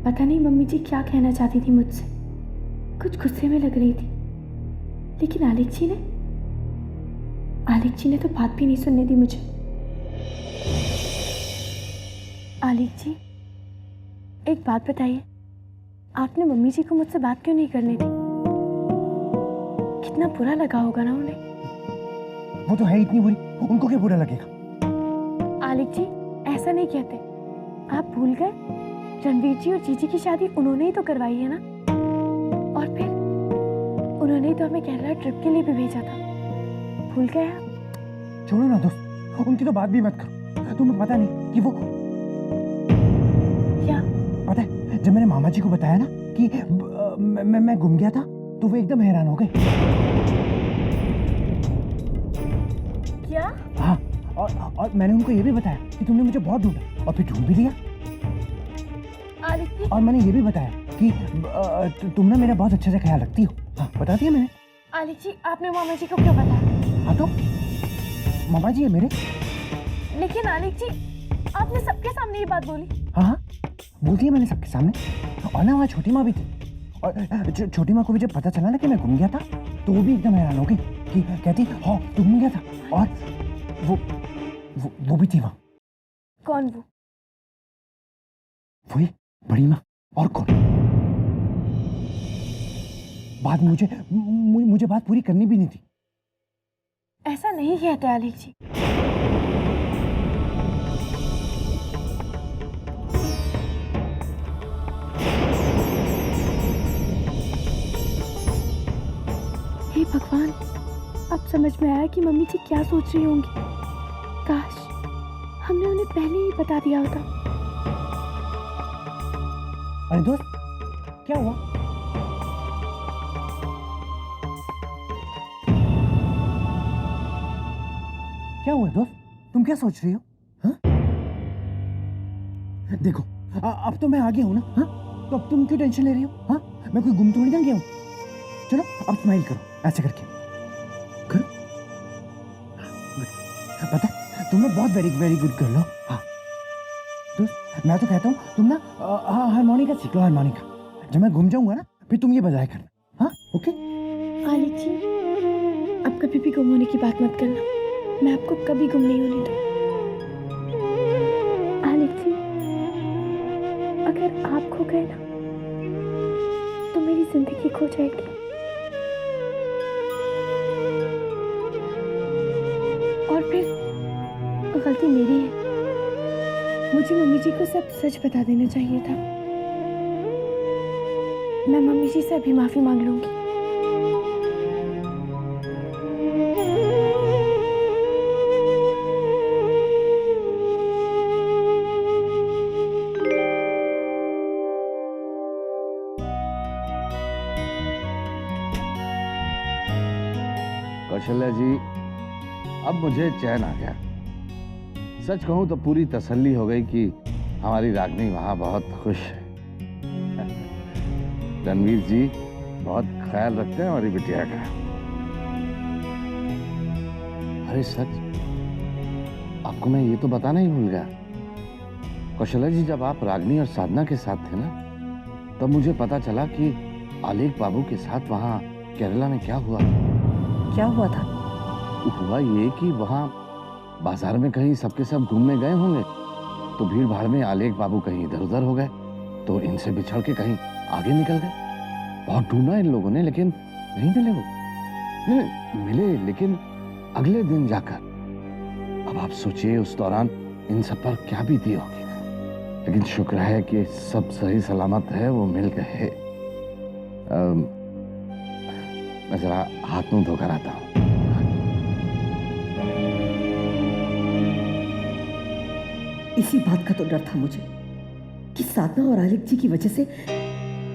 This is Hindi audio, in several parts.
पता नहीं मम्मी जी क्या कहना चाहती थी मुझसे, कुछ गुस्से में लग रही थी। लेकिन आलिक जी ने तो बात भी नहीं सुनने दी मुझे। आलिक जी, एक बात बताइए, आपने मम्मी जी को मुझसे बात क्यों नहीं करने दी? कितना बुरा लगा होगा ना उन्हें। वो तो है इतनी बुरी, उनको क्या बुरा लगेगा? आलिक जी, ऐसा नहीं कहते। आप भूल गए, रणवीर जी और जीजी की शादी उन्होंने ही तो करवाई है ना। और फिर उन्होंने ही तो हमें केरला ट्रिप के लिए भी भेजा था। भूल गए आप? छोड़ो ना दोस्त, उनकी तो बात भी मत करो। तुम्हें पता नहीं कि वो क्या? पता है, जब मैंने मामा जी को बताया ना कि मैं गुम गया था, तो वो एकदम हैरान हो गए। क्या? हाँ, और मैंने उनको ये भी बताया कि तुमने मुझे बहुत ढूंढा और फिर ढूंढ भी लिया। और मैंने ये भी बताया कि तुम ना मेरा बहुत अच्छे से ख्याल रखती हो। हाँ, बता दिया मैंने। आलिक जी, आपने मामा जी को क्यों बताया? हाँ तो मामा जी है मेरे। लेकिन आलिक जी, आपने सबके सामने ये बात बोली। हाँ, बोल दिया मैंने सबके सामने। और ना वहाँ छोटी माँ भी थी, और छोटी माँ को भी जब पता चला ना कि मैं गुम गया था, तो वो भी एकदम हैरान हो गई कि कहती हाँ तू गुम गया था। और वो भी थी वहाँ। कौन वो? वही बड़ी माँ। और कौन? बात मुझे बात पूरी करनी भी नहीं थी। ऐसा नहीं कहते आलिक जी। हे भगवान, अब समझ में आया कि मम्मी जी क्या सोच रही होंगी। काश हमने उन्हें पहले ही बता दिया होता। अरे दोस्त, क्या हुआ? क्या हुआ दोस्त? तुम क्या सोच रही हो? हाँ? देखो, अब तो मैं आ गया हूं ना। हाँ, तो अब तुम क्यों टेंशन ले रही हो? हाँ, मैं कोई गुम थोड़ी ना गया हूं। चलो अब स्माइल करो, ऐसे करके करो। पता है, तुम ना बहुत वेरी गुड गर्ल हो। हाँ दोस्त, मैं तो कहता हूँ तुम ना हारमोनिका सीख लो, हारमोनिका। जब मैं घूम जाऊंगा ना, फिर तुम ये बजाया करना। हाँ, ओके? आलिक जी, अब कभी भी गुम होने की बात मत करना। मैं आपको कभी गुम नहीं होने दूँ। आलिक जी, अगर आप खो गए ना, तो मेरी जिंदगी खो जाएगी। और फिर गलती मेरी है। मुझे मम्मी जी को सब सच बता देना चाहिए था। मैं मम्मी जी से अभी माफी मांग लूंगी। कौशल्या जी, अब मुझे चैन आ गया। सच कहूं तो पूरी तसल्ली हो गई कि हमारी रागनी वहां बहुत खुश है। रणवीर जी बहुत ख्याल रखते हैं हमारी बिटिया का। अरे सच, आपको मैं ये तो बताना ही भूल गया। कौशल्या जी, जब आप रागनी और साधना के साथ थे ना, तब मुझे पता चला कि आलेख बाबू के साथ वहां केरला में क्या हुआ। क्या हुआ था? हुआ ये कि वहां बाजार में कहीं सबके सब घूमने गए होंगे, तो भीड़ भाड़ में आलेख बाबू कहीं इधर उधर हो गए, तो इनसे बिछड़ के कहीं आगे निकल गए। बहुत ढूंढा इन लोगों ने, लेकिन नहीं मिले वो। नहीं मिले, लेकिन अगले दिन जाकर। अब आप सोचिए उस दौरान इन सब पर क्या बीती होगी। लेकिन शुक्र है कि सब सही सलामत है, वो मिल गए। मैं जरा हाथ मुंह धोकर आता हूँ। इसी बात का तो डर था मुझे कि साधना और आलिक जी की वजह से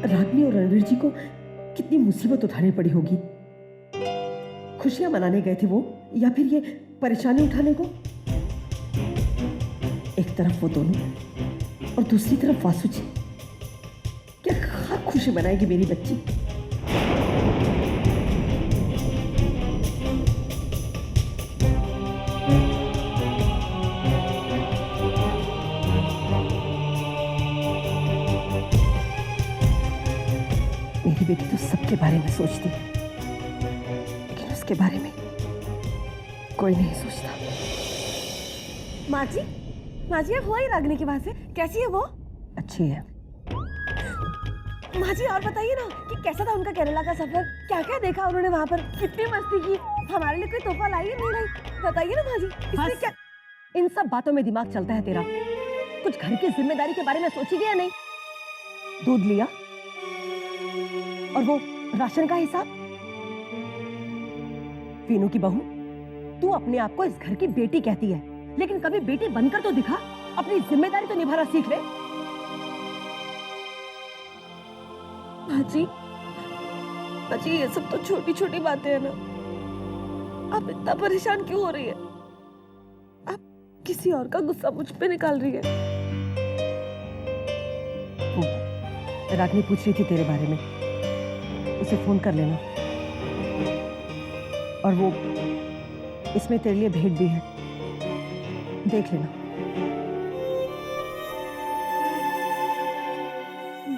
रागनी और रणवीर जी को कितनी मुसीबत उठानी पड़ी होगी। खुशियां मनाने गए थे वो, या फिर ये परेशानी उठाने को। एक तरफ वो दोनों और दूसरी तरफ वासु जी। क्या खाक खुशी मनाएगी मेरी बच्ची। के बारे में सोचती है, लेकिन उसके बारे में कोई नहीं सोचता। माँ जी अब हुआ ही रागिनी की बात से, कैसी है वो? अच्छी है। माँ जी और बताइए ना कि कैसा था उनका केरला का सफर, क्या क्या देखा उन्होंने वहाँ पर, कितनी मस्ती की, हमारे लिए कोई तोहफा लाई है नहीं लाई? बताइए ना माँ जी, इसमें क्या? इन सब बातों में दिमाग चलता है तेरा। कुछ घर की जिम्मेदारी के बारे में सोची गया नहीं? दूध लिया और वो राशन का हिसाब। वीनू की बहू, तू अपने आप को इस घर की बेटी कहती है, लेकिन कभी बेटी बनकर तो दिखा, अपनी जिम्मेदारी तो निभाना सीख ले। माँ जी ये सब तो छोटी छोटी बातें हैं ना, आप इतना परेशान क्यों हो रही है? आप किसी और का गुस्सा मुझ पे निकाल रही है। रागिनी पूछ रही थी तेरे बारे में, उसे फोन कर लेना। और वो इसमें तेरे लिए भेंट भी है, देख लेना।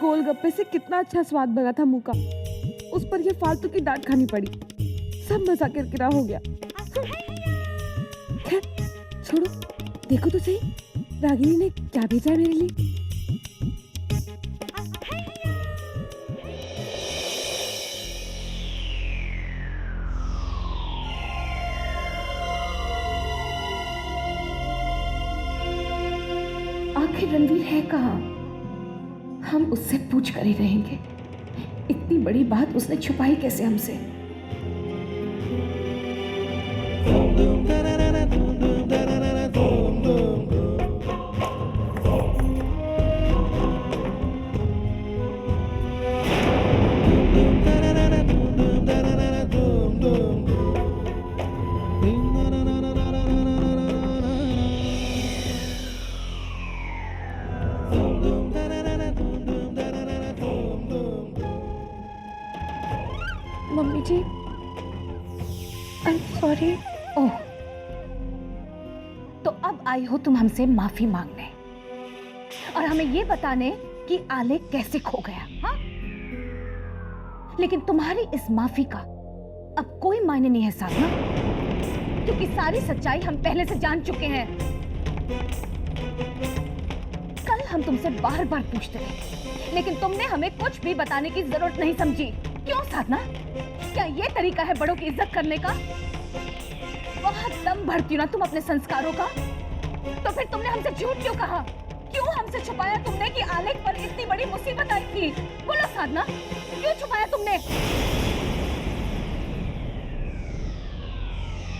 गोलगप्पे से कितना अच्छा स्वाद बना था मुंह का, उस पर ये फालतू की डांट खानी पड़ी, सब मजा किरकिरा हो गया। खैर छोड़ो, देखो तो सही रागिनी ने क्या भेजा है मेरे लिए। आखिर रणवीर है कहाँ? हम उससे पूछ कर ही रहेंगे। इतनी बड़ी बात उसने छुपाई कैसे हमसे? Mummy ji I am sorry. Oh, तो अब आई हो तुम हमसे माफी मांगने और हमें ये बताने कि आलेख कैसे खो गया, हाँ? लेकिन तुम्हारी इस माफी का अब कोई मायने नहीं है साधना, क्योंकि सारी सच्चाई हम पहले से जान चुके हैं। कल हम तुमसे बार बार पूछते रहे, लेकिन तुमने हमें कुछ भी बताने की जरूरत नहीं समझी। क्यों साधना? क्या ये तरीका है बड़ों की इज्जत करने का? बहुत दम भरती हो ना तुम अपने संस्कारों का। तो फिर तुमने हमसे झूठ क्यों कहा? क्यों हमसे छुपाया तुमने कि आलेख पर इतनी बड़ी मुसीबत आई थी? बोलो साधना, क्यों छुपाया तुमने?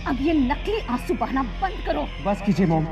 अब ये नकली आंसू बहाना बंद करो। बस कीजिए मॉम।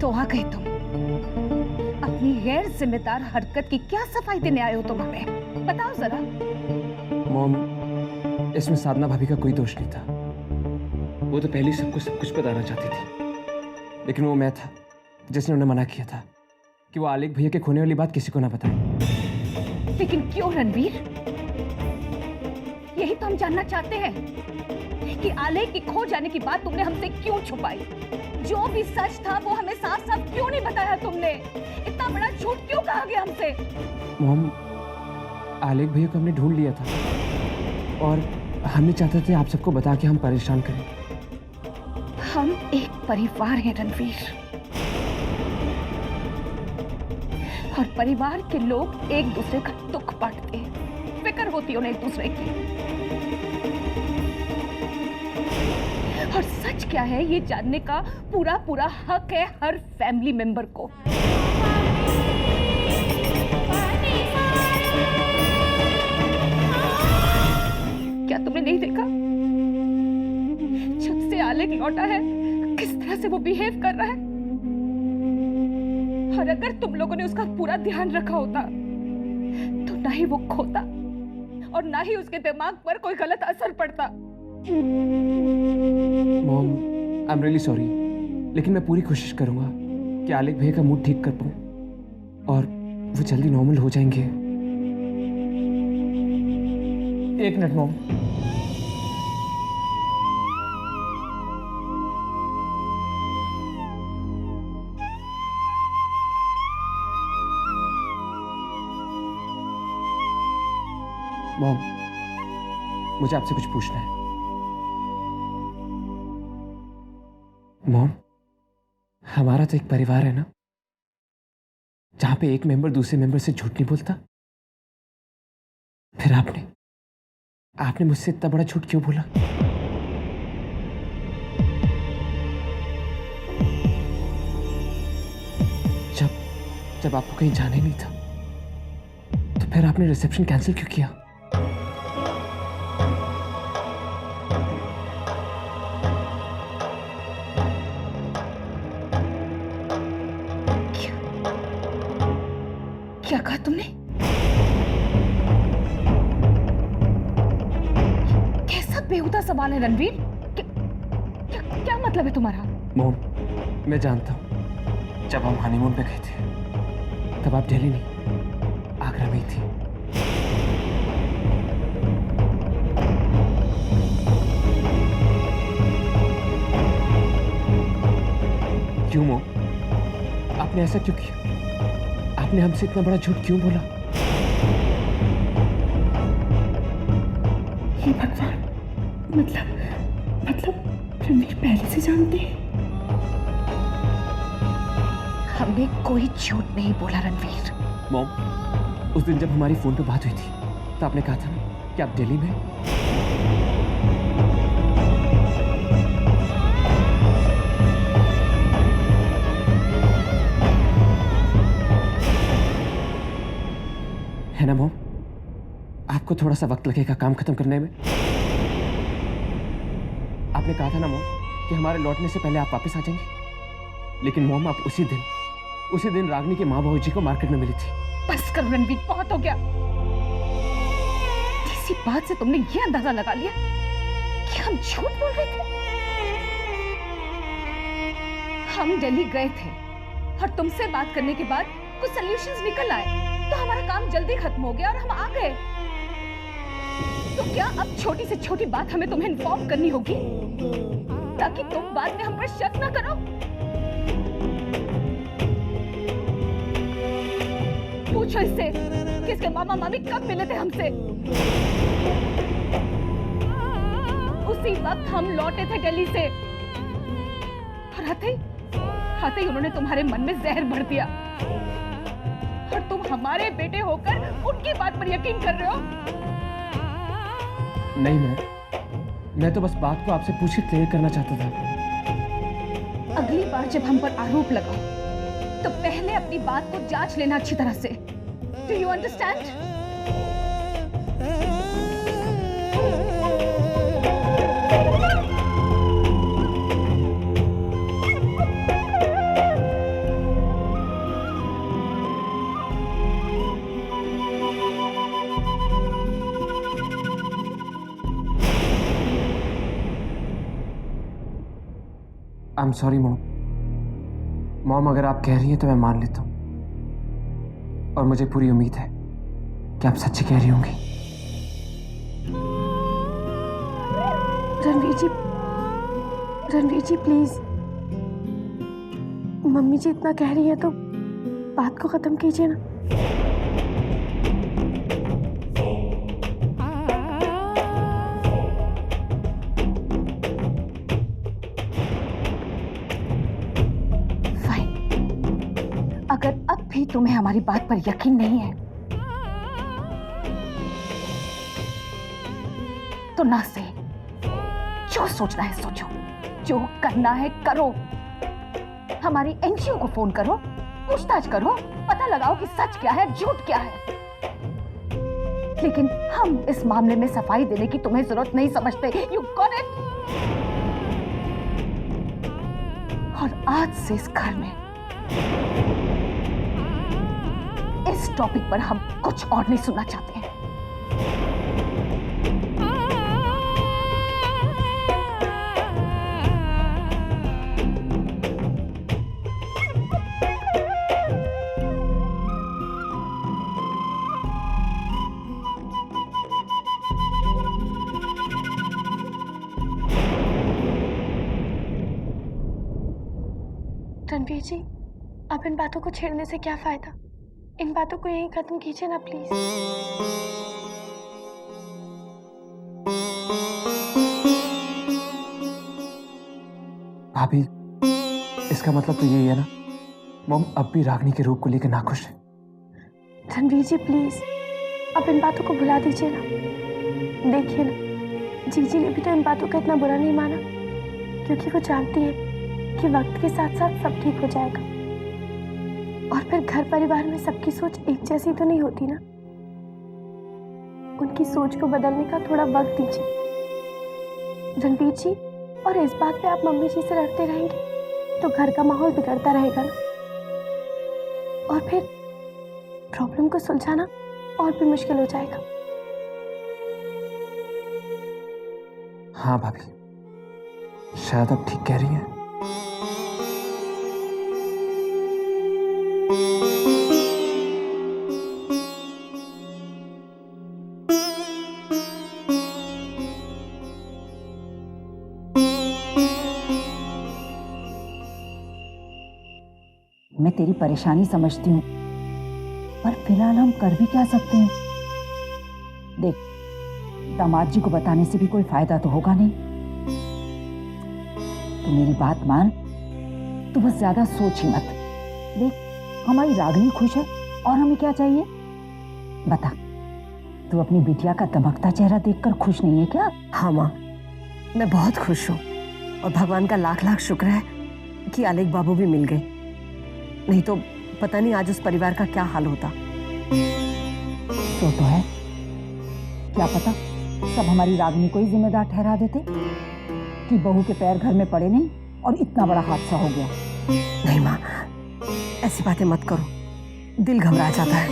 तो आ गए तुम। अपनी गैर जिम्मेदार हरकत की क्या सफाई देने आए हो तुम हमें? बताओ जरा। मॉम, इसमें साधना भाभी का कोई दोष नहीं था। वो तो पहले सबको सब कुछ बताना चाहती थी, लेकिन वो मैं था जिसने उन्हें मना किया था कि वो आलेख भैया के खोने वाली बात किसी को ना बताए। लेकिन क्यों रणवीर? यही तो हम जानना चाहते हैं कि आलेख की खो जाने की बात तुमने हमसे क्यों छुपाई? जो भी सच था वो हमें साफ साफ क्यों नहीं बताया तुमने? इतना बड़ा झूठ क्यों कहा गया हमसे? मॉम, आलेख भैया को हमने ढूंढ लिया था और हम नहीं चाहते थे आप सबको बता के हम परेशान करें। हम एक परिवार हैं रणवीर, और परिवार के लोग एक दूसरे का दुख बांटते हैं, फिक्र होती है उन्हें एक दूसरे की। और सच क्या है ये जानने का पूरा पूरा हक है हर फैमिली मेंबर को। क्या तुमने नहीं देखा जब से आलेख लौटा है किस तरह से वो बिहेव कर रहा है? और अगर तुम लोगों ने उसका पूरा ध्यान रखा होता तो ना ही वो खोता और ना ही उसके दिमाग पर कोई गलत असर पड़ता। Mom, I am really sorry, लेकिन मैं पूरी कोशिश करूंगा कि आलेख भैया का मूड ठीक कर पाऊं और वो जल्दी नॉर्मल हो जाएंगे। एक मिनट मॉम। मॉम, मुझे आपसे कुछ पूछना है। मॉम, हमारा तो एक परिवार है ना, जहां पे एक मेंबर दूसरे मेंबर से झूठ नहीं बोलता। फिर आपने मुझसे इतना बड़ा झूठ क्यों बोला? जब आपको कहीं जाना ही नहीं था तो फिर आपने रिसेप्शन कैंसिल क्यों किया? क्या कहा तुमने? कैसा बेहुदा सवाल है रणवीर? क्या मतलब है तुम्हारा? मॉम, मैं जानता हूं जब हम हनीमून पे गए थे तब आप दिल्ली नहीं, आगरा में ही थी। क्यों मॉम, आपने ऐसा क्यों किया? आपने हमसे इतना बड़ा झूठ क्यों बोला? हे भगवान, मतलब रणवीर पहले से जानते हैं? हमने कोई झूठ नहीं बोला रणवीर। मॉम, उस दिन जब हमारी फोन पे बात हुई थी तो आपने कहा था ना कि आप दिल्ली में। है ना मॉम? आपको थोड़ा सा वक्त लगेगा काम खत्म करने में। आपने कहा था ना मॉम कि हमारे लौटने से पहले आप वापस आ जाएंगे, लेकिन मॉम आप उसी दिन रागनी के माँ बाबू जी को मार्केट में मिली थी। बस कर रणवीर, बहुत हो गया। इसी बात से तुमने ये अंदाजा लगा लिया कि हम झूठ बोल रहे थे। हम दिल्ली गए थे और तुमसे बात करने के बाद कुछ सॉल्यूशंस निकल आए तो हमारा काम जल्दी खत्म हो गया और हम आ गए। तो क्या अब छोटी से छोटी बात हमें तुम्हें इन्फॉर्म करनी होगी ताकि तुम बाद में हम पर शक ना करो? पूछो इससे कि इसके मामा मामी कब मिले थे हमसे। उसी वक्त हम लौटे थे दिल्ली से और आते ही उन्होंने तुम्हारे मन में जहर भर दिया और तुम हमारे बेटे होकर उनकी बात पर यकीन कर रहे हो। नहीं मैं तो बस बात को आपसे पूछ के क्लियर करना चाहता था। अगली बार जब हम पर आरोप लगाओ तो पहले अपनी बात को जांच लेना अच्छी तरह से। Do you understand? I'm sorry mom. Mom, अगर आप कह रही हैं तो मैं मान लेता हूँ और मुझे पूरी उम्मीद है कि आप सच्ची कह रही होंगी। रणवीर जी प्लीज, मम्मी जी इतना कह रही है तो बात को खत्म कीजिए ना। अगर अब भी तुम्हें हमारी बात पर यकीन नहीं है तो ना से जो सोचना है सोचो, जो करना है करो। हमारी एनजीओ को फोन करो, पूछताछ करो, पता लगाओ कि सच क्या है झूठ क्या है। लेकिन हम इस मामले में सफाई देने की तुम्हें जरूरत नहीं समझते। You got it? और आज से इस घर में इस टॉपिक पर हम कुछ और नहीं सुनना चाहते हैं। रणवीर जी, अब इन बातों को छेड़ने से क्या फायदा? इन बातों को यहीं खत्म कीजिए ना प्लीज। भाभी, इसका मतलब तो यही है ना, मॉम अब भी रागनी के रूप को लेकर नाखुश है। रणवीर जी प्लीज, अब इन बातों को भुला दीजिए ना। देखिए ना, जीजी ने भी तो इन बातों का इतना बुरा नहीं माना, क्योंकि वो जानती है कि वक्त के साथ साथ सब ठीक हो जाएगा। और फिर घर परिवार में सबकी सोच एक जैसी तो नहीं होती ना। उनकी सोच को बदलने का थोड़ा वक्त दीजिए रणवीर जी। और इस बात पे आप मम्मी जी से लड़ते रहेंगे तो घर का माहौल बिगड़ता रहेगा ना, और फिर प्रॉब्लम को सुलझाना और भी मुश्किल हो जाएगा। हाँ भाभी, शायद आप ठीक कह रही हैं। मैं तेरी परेशानी समझती हूँ, पर फिलहाल हम कर भी क्या सकते हैं? देख, दामाद जी को बताने से भी कोई फायदा तो होगा नहीं। तो मेरी बात मान, तू बस ज्यादा सोच ही मत। देख, हमारी रागनी खुश है और हमें क्या चाहिए? बता, तू अपनी बिटिया का दमकता चेहरा देखकर खुश नहीं है क्या? हाँ माँ, मैं बहुत खुश हूँ और भगवान का लाख लाख शुक्र है कि आलेख बाबू भी मिल गए, नहीं तो पता नहीं आज उस परिवार का क्या हाल होता। सो तो है, क्या पता सब हमारी रागनी को ही जिम्मेदार ठहरा देते कि बहू के पैर घर में पड़े नहीं और इतना बड़ा हादसा हो गया। नहीं माँ, ऐसी बातें मत करो, दिल घबरा जाता है।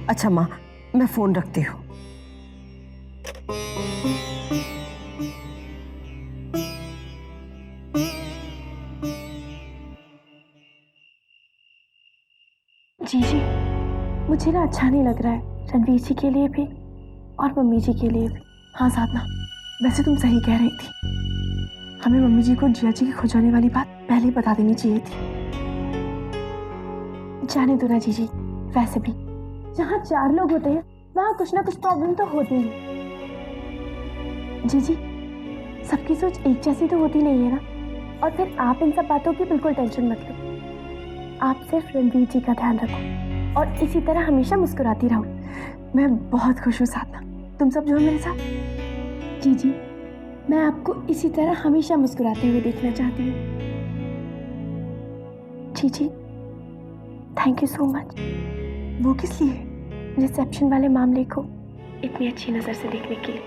अच्छा माँ, मैं फोन रखती हूँ। जीजी, मुझे ना अच्छा नहीं लग रहा है, रणवीर जी के लिए भी और मम्मी जी के लिए भी। हाँ साधना, वैसे तुम सही कह रही थी, हमें मम्मी जी को जिया जी की खुजाने वाली बात पहले ही बता देनी चाहिए थी। जाने दो ना जीजी, वैसे भी जहाँ 4 लोग होते हैं वहाँ कुछ ना कुछ प्रॉब्लम तो होती है। जीजी, सबकी सोच एक जैसी तो होती नहीं है ना। और फिर आप इन सब बातों की बिल्कुल टेंशन मत लो, आप सिर्फ रणवीर जी का ध्यान रखो और इसी तरह हमेशा मुस्कुराती रहो। मैं बहुत खुश हूँ साधना, तुम सब जो है मेरे साथ। जीजी, मैं आपको इसी तरह हमेशा मुस्कुराते हुए देखना चाहती हूँ। जीजी, थैंक यू सो मच। वो किस लिए? रिसेप्शन वाले मामले को इतनी अच्छी नजर से देखने के लिए।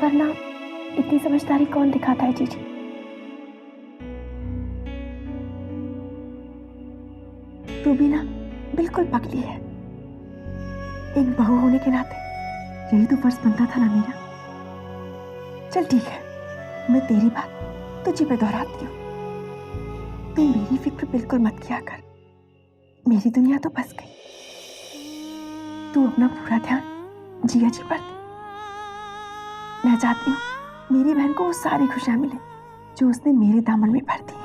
वरना इतनी समझदारी कौन दिखाता है जीजी? तू भी ना बिल्कुल पगली है। एक बहू होने के नाते यही तो फर्ज बनता था ना मेरा। चल ठीक है, मैं तेरी बात तुझे पे दोहराती हूँ। तू मेरी फिक्र बिल्कुल मत किया कर, मेरी दुनिया तो बस गई। तू अपना पूरा ध्यान जिया जी पर दे। मैं चाहती हूँ मेरी बहन को वो सारी खुशियां मिले जो उसने मेरे दामन में भर दी है।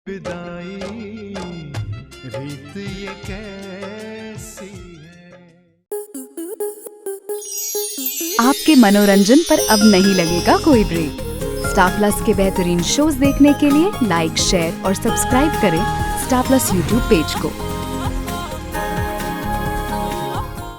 विदाई रीत ये कैसी है। आपके मनोरंजन पर अब नहीं लगेगा कोई ब्रेक। स्टार प्लस के बेहतरीन शोज देखने के लिए लाइक, शेयर और सब्सक्राइब करें स्टार प्लस यूट्यूब पेज को।